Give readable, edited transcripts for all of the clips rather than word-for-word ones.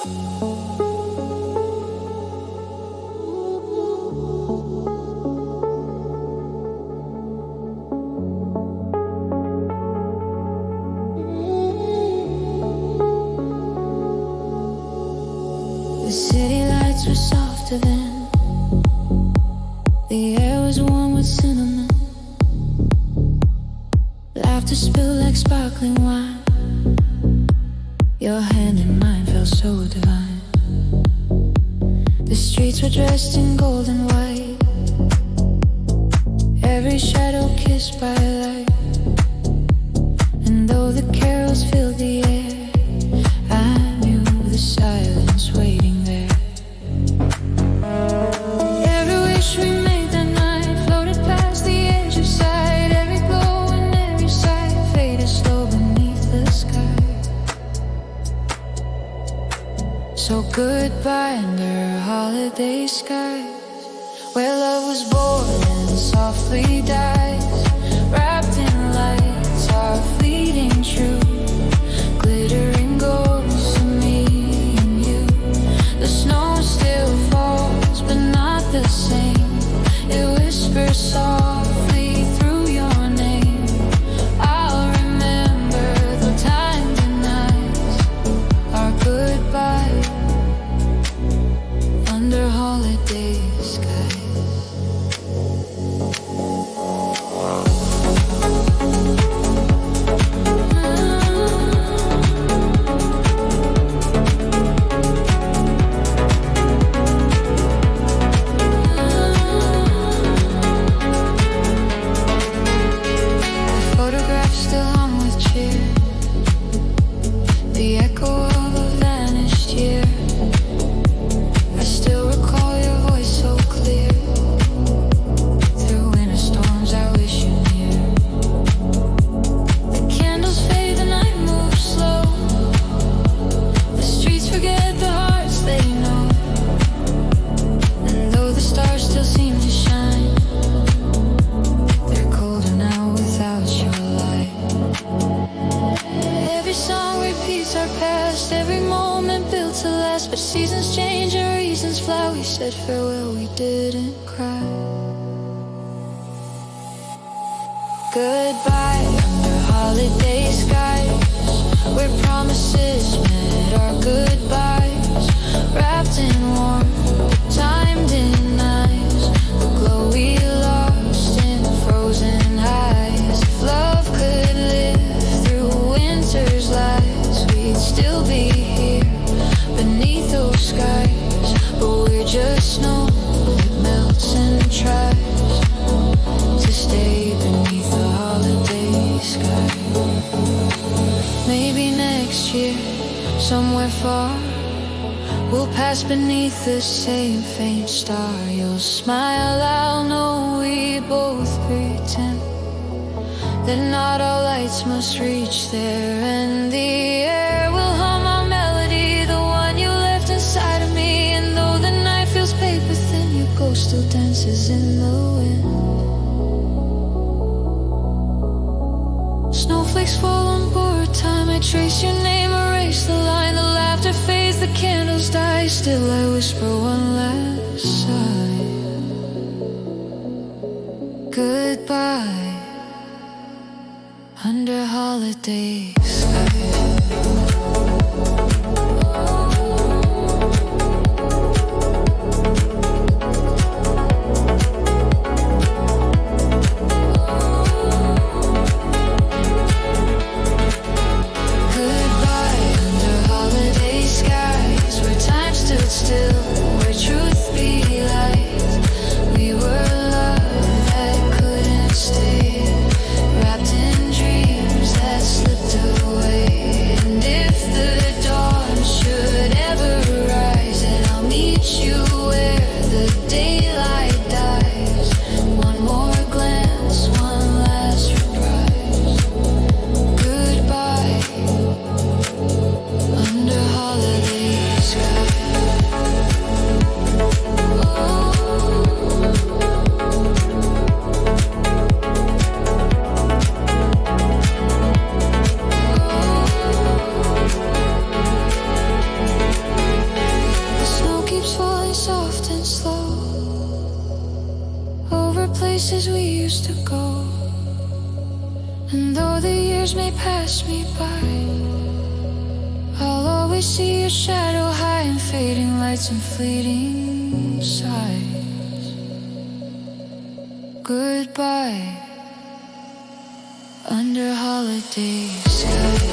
The city lights were softer then. The air was warm with cinnamon. Laughter spilled like sparkling wine. Your hand in mine felt so divine. The streets were dressed in gold and white. Every shadow kissed by light. And though the carols filled the air, I knew the silence waiting there. Every wish we made that night floated past the edge of sight. Every glow and every sight faded slow beneath the sky. So goodbye under holiday skies, where love was born and softly dies, wrapped in lights, our fleeting truth, glittering ghosts of me and you. The snow still falls, but not the same. It whispers softly through your name. I'll remember the times and nights, our goodbye under holiday skies. Photographs still hung with cheer, the echo of a vanished year. I still recall your voice so clear. Through winter storms I wish you near. The candles fade, the night moves slow. The streets forget the hearts they know. And though the stars still seem to shine, they're colder now without your light. Every song repeats our past, every moment built to last. But seasons change and reasons fly. We said farewell, we didn't cry. Goodbye under holiday skies, where promises met our goodbyes, wrapped in warmth, but timed in eyes. The glow we lost in frozen eyes. If love could live through winter's lights, we'd still be here beneath those skies. But we're just snow that melts and tries to stay beneath the holiday sky. Maybe next year, somewhere far, we'll pass beneath the same faint star. You'll smile, I'll know we both pretend that not all lights must reach there. And the air will hum our melody, the one you left inside of me. And though the night feels paper thin, your ghost still dances in the wind. Snowflakes fall on borrowed time. I trace your name, erase the line. The laughter fades, the candles die. Still I whisper one last sigh. Goodbye under holiday skies. Still, where truth be light, we were love that couldn't stay, wrapped in dreams that slipped away. places we used to go. And though the years may pass me by, I'll always see your shadow high in fading lights and fleeting sighs. Goodbye under holiday skies.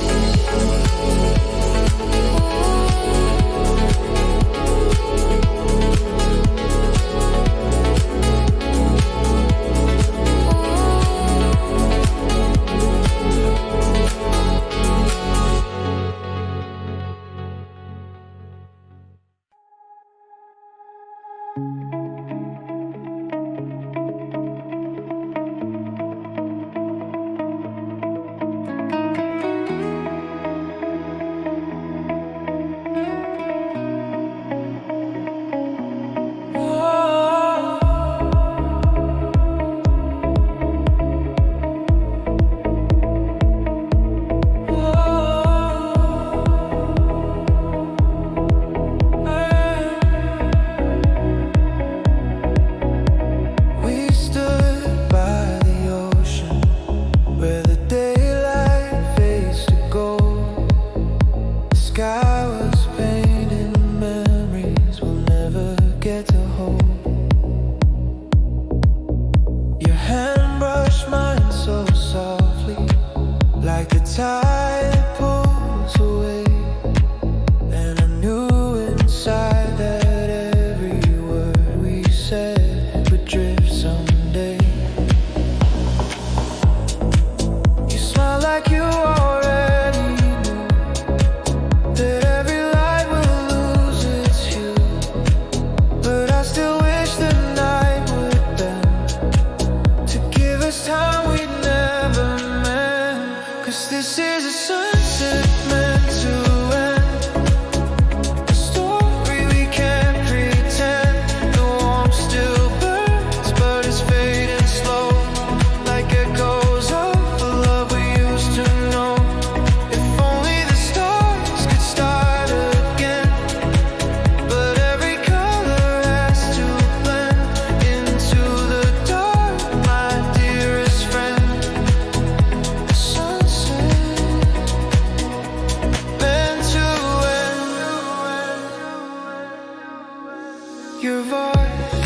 Your voice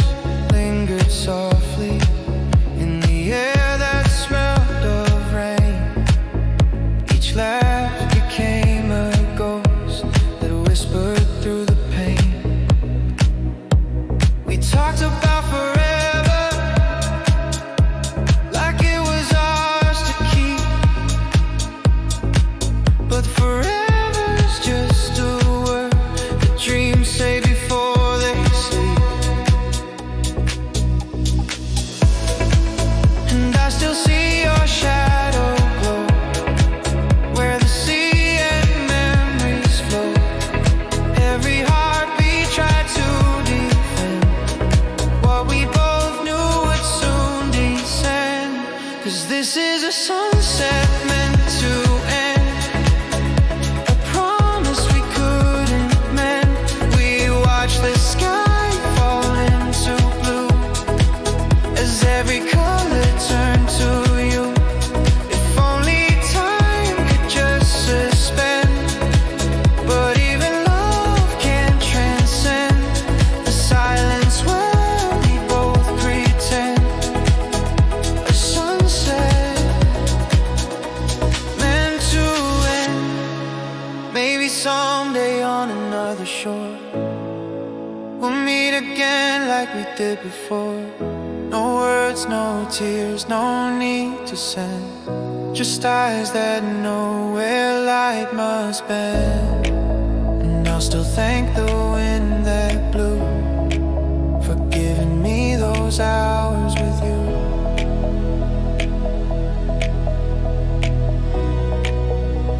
lingered softly in the air that smelled of rain. Each laugh became a ghost that whispered through the pain. We talked about forever, like it was ours to keep. But forever's just a word that dreams say before they sleep. And I still see your shadow glow where the sea and memories flow. Every heartbeat tried to defend what we both knew would soon descend. 'Cause this is a sunset meant to end, a promise we couldn't mend. We watch the sky fall into blue as every color turned to you. If only time could just suspend, but even love can't transcend the silence where we both pretend. A sunset meant to end. Maybe someday on another shore we'll meet again like we did before. No words, no tears, no need to send, just eyes that know where light must bend. And I'll still thank the wind that blew for giving me those hours with you.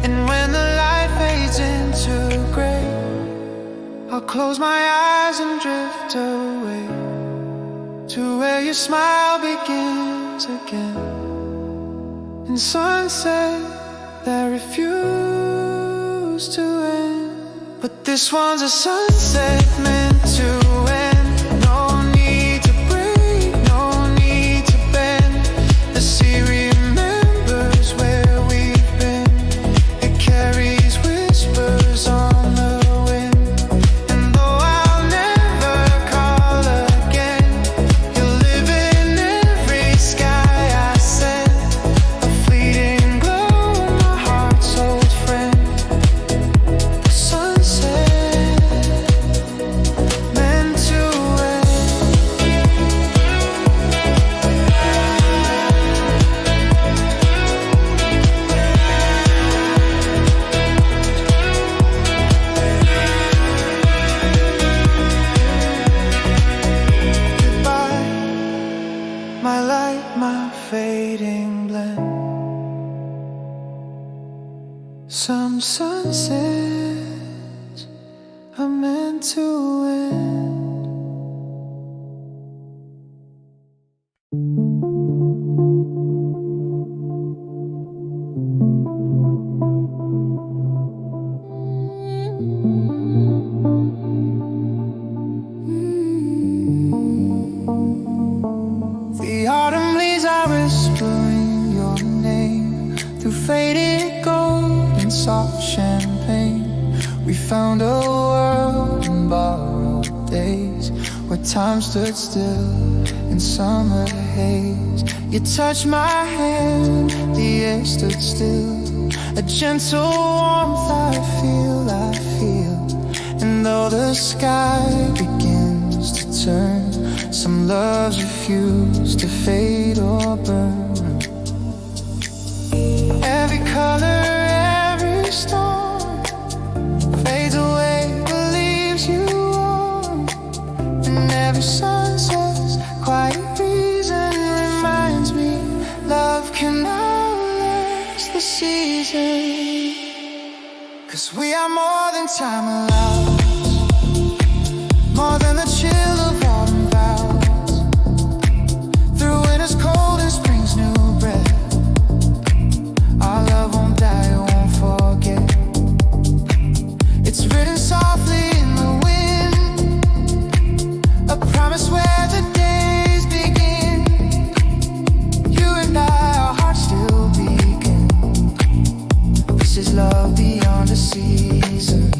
And when the light fades into gray, I'll close my eyes and drift away to where your smile begins again, and sunset that refuse to end. But this one's a sunset meant to end. No need to break, no need to bend. are meant to end. The autumn leaves are whispering your name through faded gold and soft champagne. We found a world in borrowed days where time stood still in summer haze. You touched my hand, the air stood still, a gentle warmth I feel. And though the sky begins to turn, some loves refuse to fade or burn. Every color, every storm fades away but leaves you warm. And every sunset's quiet reason reminds me love can outlast the season. 'Cause we are more than time allows, more than the chill of autumn vows. Through winter's cold and spring's new breath, our love won't die, it won't forget. It's written softly in the wind, a promise where the days begin. You and I, our hearts still begin. This is love beyond the season.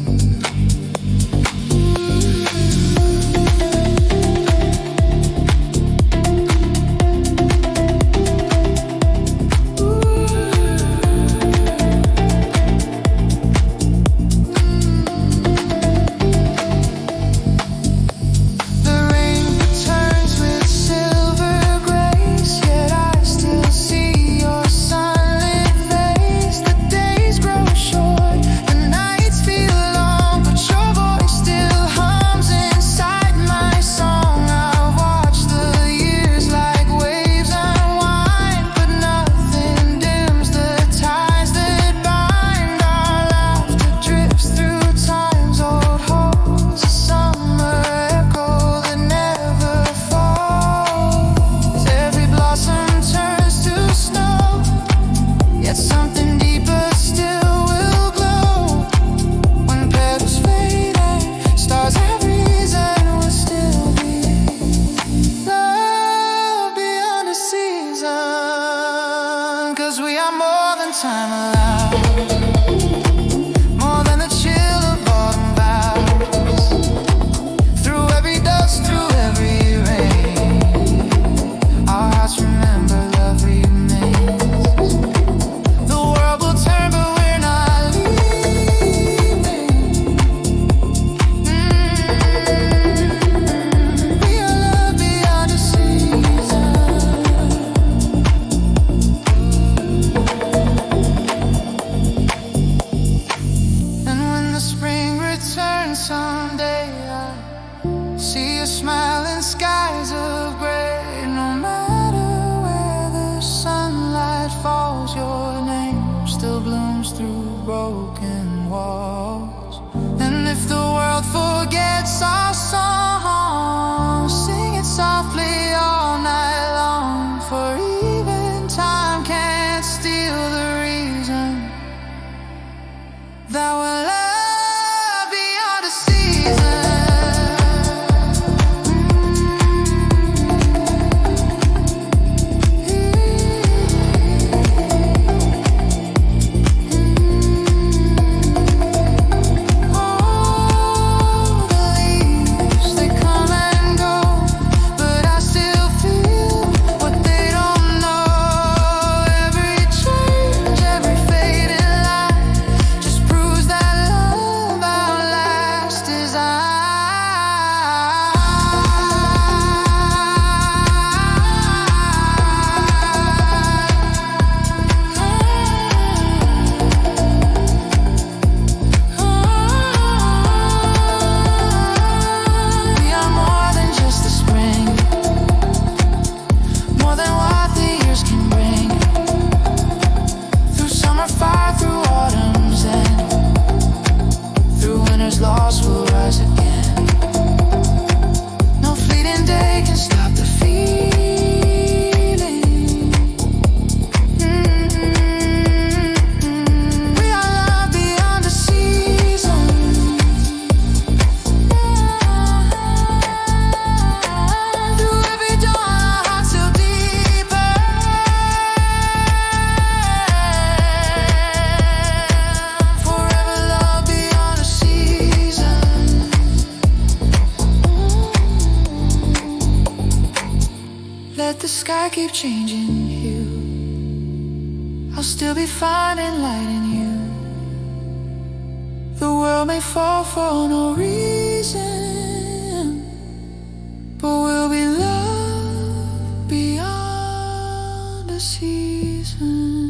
Time allowed, more than the chill of autumn vows. Through every dust, through every rain, our hearts remember love remains. The world will turn, but we're not leaving. We are love beyond a season. Someday I see you smiling skies of gray. No matter where the sunlight falls, your name still blooms through broken walls. And if the world forgets our song, sing it softly all night long. For even time can't steal the reason that we're loved beyond a season. sky keep changing hue, I'll still be finding light in you. The world may fall for no reason, but we'll be loved beyond a season.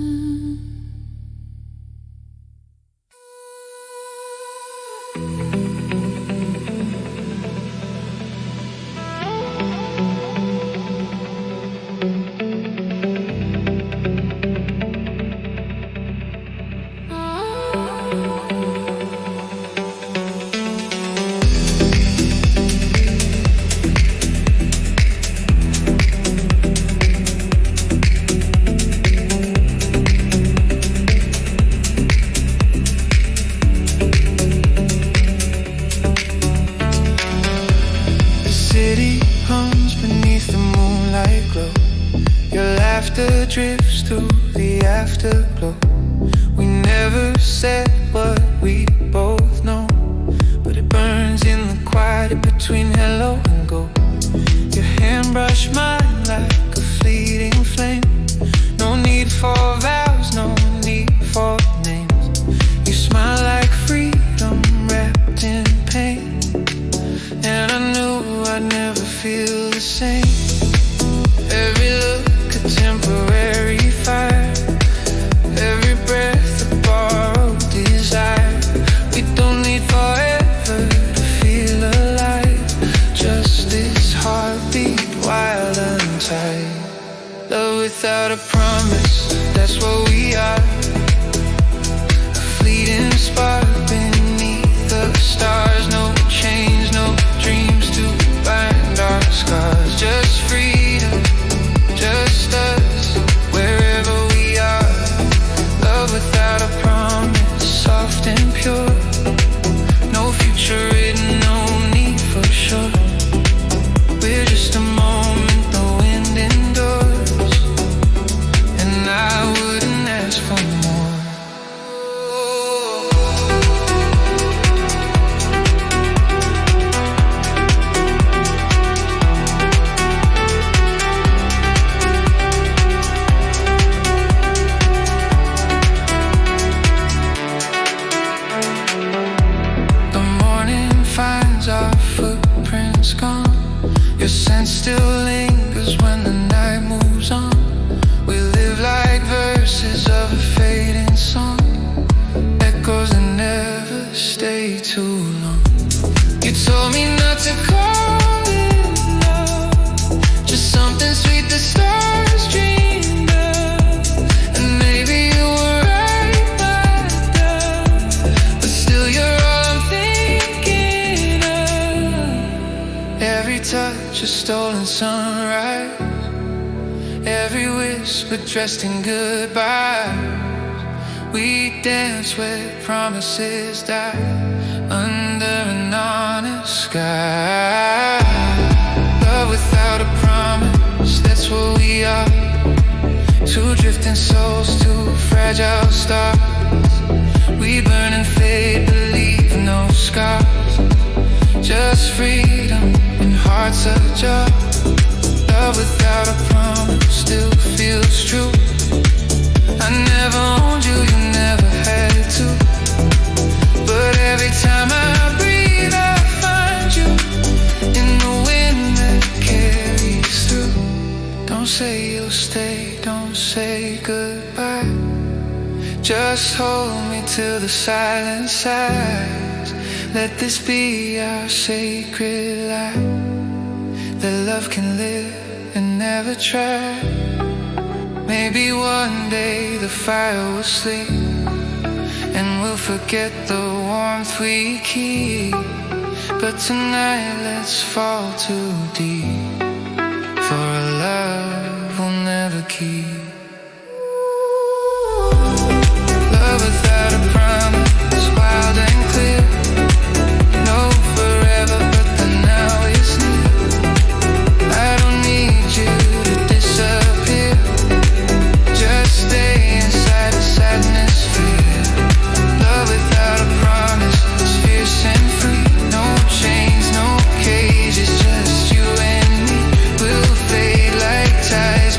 Drifts through the afterglow. We never said what we both know, but it burns in the quiet between hello and go. Your hand brushed mine like a fleeting flame. No need for vows, no need for names. You smile like freedom wrapped in pain, and I knew I'd never feel the same. Every look a temporary fire, every breath a borrowed desire. We don't need forever to feel alive, just this heartbeat wild and tight. Love without a promise, that's what we are. A fleeting spark beneath the stars. No chains, no dreams to bind our scars. Just freedom, just us, wherever we are. Love without a promise, soft and pure. No future written, no need for sure. We're just a moment, the wind endures, and I wouldn't ask for more. Our footprints gone, your scent still lingers when the night moves on. We live like verses of a fading song, echoes that never stay too long. You told me not to call it love, just something sweet the stars dreamed of. And maybe you were right back then, but still you're all I'm thinking. Every touch a stolen sunrise, every whisper dressed in goodbyes. We dance where promises die, under an honest sky. Love without a promise, that's what we are. Two drifting souls, two fragile stars. We burn and fade, believe no scars. Just freedom and hearts ajar. Love without a promise still feels true. I never owned you, you never had to. But every time I breathe I find you in the wind that carries through. Don't say you'll stay, don't say goodbye. Just hold me till the silence sighs. Let this be our sacred life, that love can live and never try. Maybe one day the fire will sleep, and we'll forget the warmth we keep. But tonight let's fall too deep for a love we'll never keep. Love without a promise, wild and clear. No forever, but the now is near. I don't need you to disappear, just stay inside the sadness, fear. Love without a promise is fierce and free. No chains, no cages, just you and me. We'll fade like tides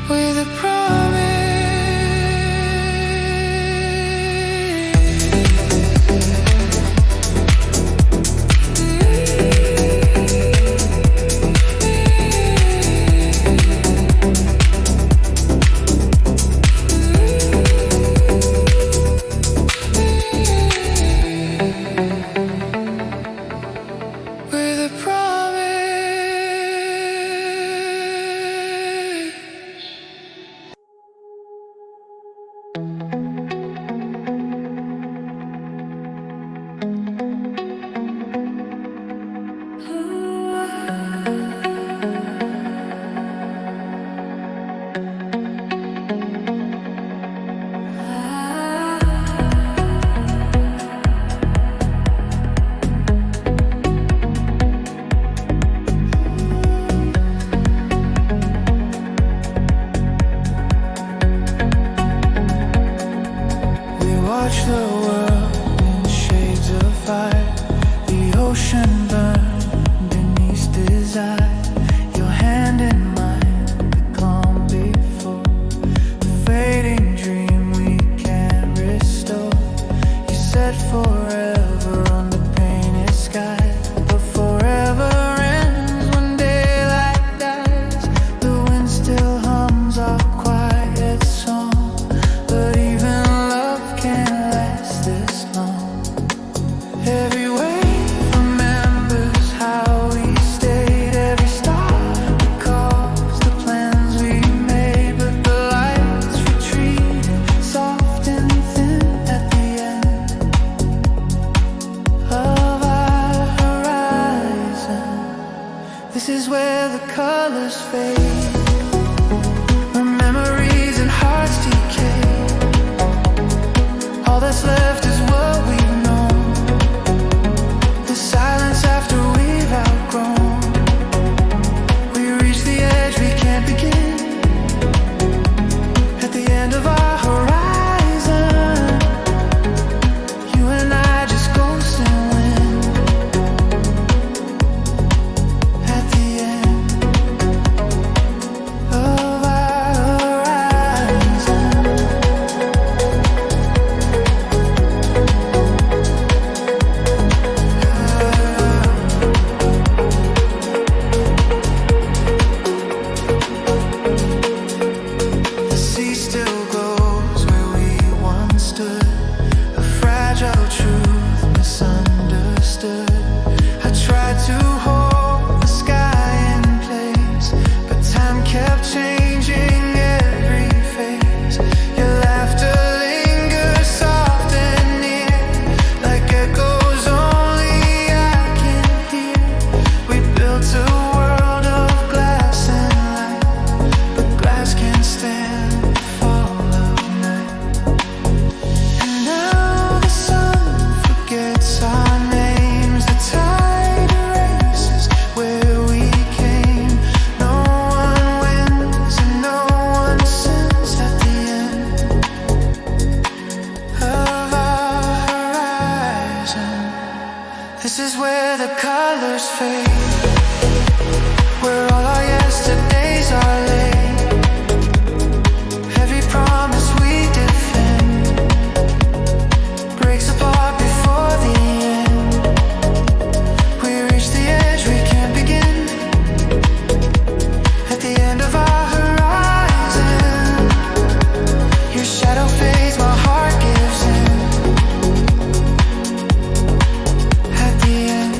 with a promise. With a promise. We watch the world in shades of fire, the ocean burn beneath desire. Your hand in mine, the calm before the fading dream we can't restore. You said forever on the painted sky, but forever ends when daylight dies. The wind still hums our quiet song, but even love can't last this long. Every wave remembers how we stayed, every star recalls the plans we made, but the lights retreated soft and thin at the end of our horizon. This is where the colors fade, where memories and hearts decay. All that's left is what we've known, the silence after we've outgrown. We reach the edge we can't begin, at the end of our horizon. You and I just ghost and win, at the end of our horizon. The sea still glows where we once stood, a fragile truth misunderstood. I tried to hold the sky in place, but time kept changing every phase. Your laughter lingers soft and near, like echoes only I can hear. We built a world of glass and light, but glass can't stand the fall of night. And now the sun forgets our names, the tide erases where we came. No one wins and no one sins at the end of our horizon. This is where the colors fade, where all our yesterdays are laid. Every promise we defend breaks apart before the end. We reach the edge we can't begin, at the end of our horizon. Your shadow fades, my heart gives in, at the end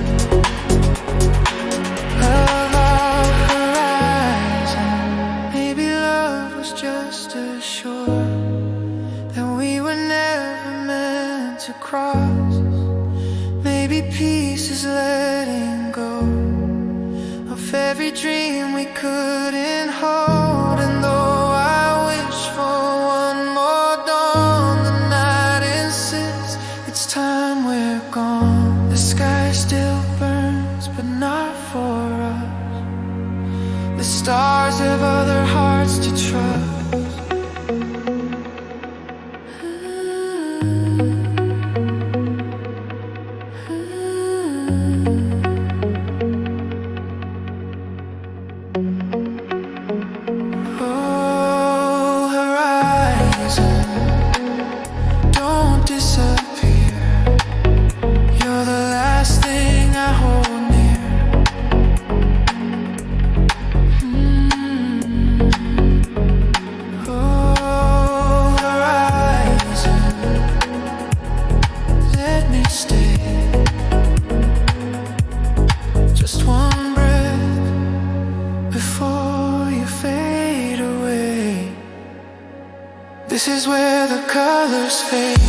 This is where the colors fade,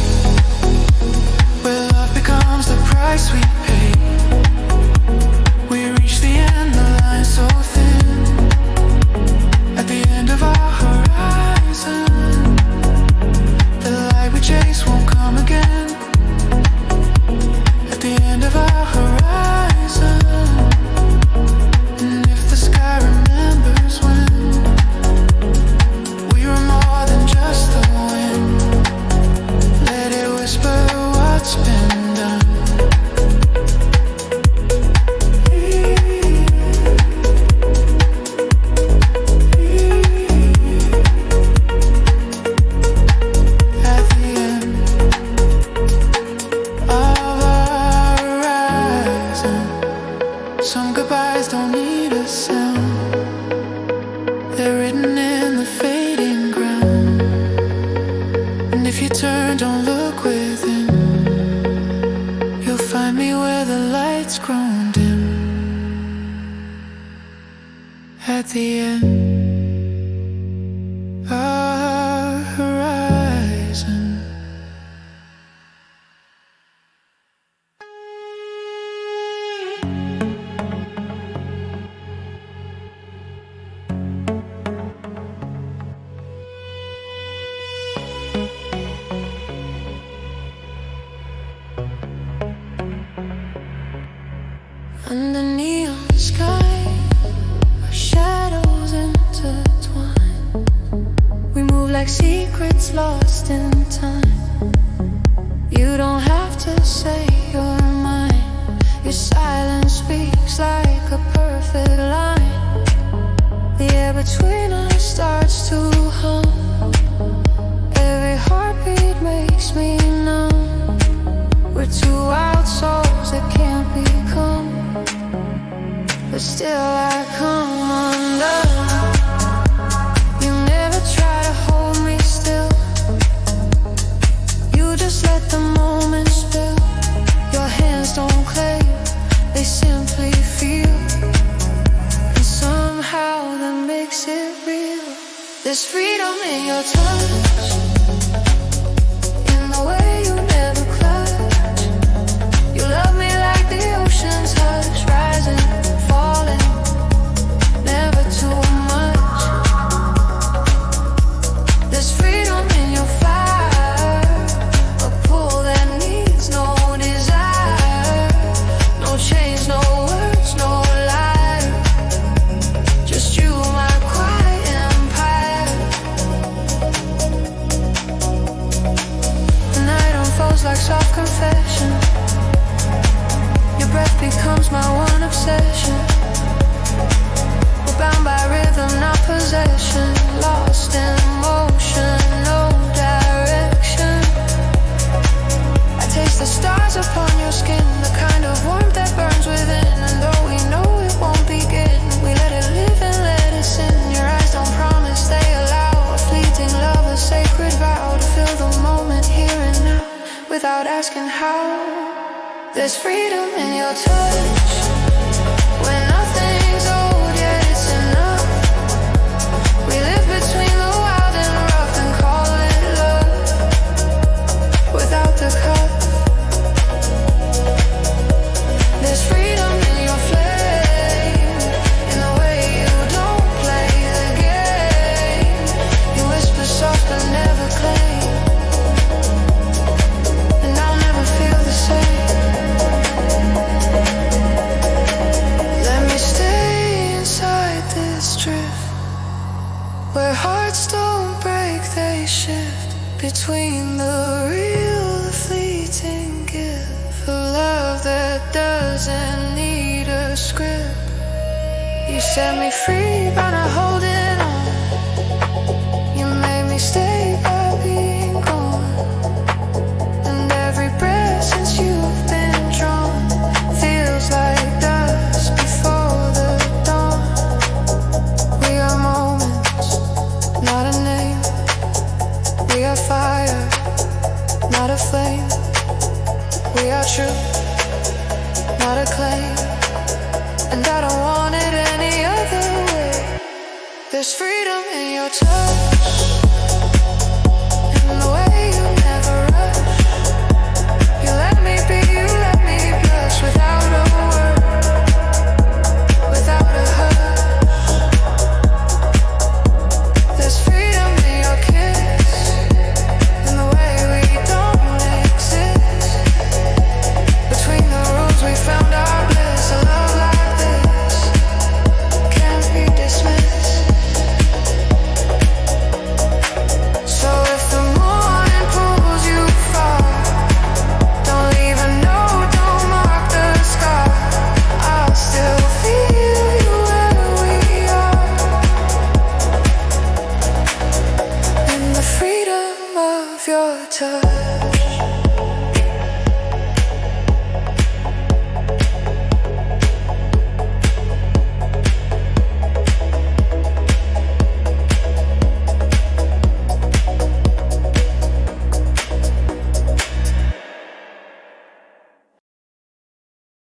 where love becomes the price we pay. We reach the end, the line so thin. At the end of our horizon, the light we chase won't come again. At the end of our horizon, and if the sky remembers when we were more than just the wind, let it whisper what's been done. At the end of our horizon, some goodbyes don't need a sound. They're written in the fading ground. And if you turn, don't look within, you'll find me where the light's grown dim. At the end of our horizon. Under neon sky, our shadows intertwine. We move like secrets lost in time. You don't have to say you're mine. Your silence speaks like a perfect line. The air between us starts to hum. Every heartbeat makes me numb. We're two wild souls that can't become, but still I come undone. You never try to hold me still. You just let the moment spill. Your hands don't claim, they simply feel. And somehow that makes it real. There's freedom in your touch, in the way you never clutch. You love me like the ocean's hush, rising, falling, never too much. There's freedom in your fire, a pull that needs no desire. No chains, no words, no lie. Just you, my quiet empire. The night unfolds like soft confession. Your breath becomes my one obsession. We're bound by rhythm, not possession. Lost in motion, no direction. I taste the stars upon your skin, the kind of warmth that burns within. And though we know it won't begin, we let it live and let it sin. Your eyes don't promise, they allow a fleeting love, a sacred vow to feel the moment here and now, without asking how. There's freedom in your touch, when nothing's old yet it's enough. We live between the wild and rough and call it love, without the cuff. There's freedom in your flame, in the way you don't play the game. You whisper soft but never claim, and I'll never feel the same. Let me stay inside this drift, where hearts don't break, they shift. Between the real, the fleeting gift of love that doesn't need a script. You set me free by not holding on. You made me stay by being gone. And every breath since you've been drawn feels like dust before the dawn. We are moments, not a name. We are fire, not a flame. We are truth, not a claim. And I don't want it any other way. There's freedom in your touch, And the way you never rush, you let me be, you let me blush without a word, without a hush. There's freedom in your kiss, in the way we don't exist. Between the rules we found our bliss. A love like this can't be dismissed. So if the morning pulls you far, don't leave a note, don't mark the scar. I'll still feel you where we are. In the freedom of your touch.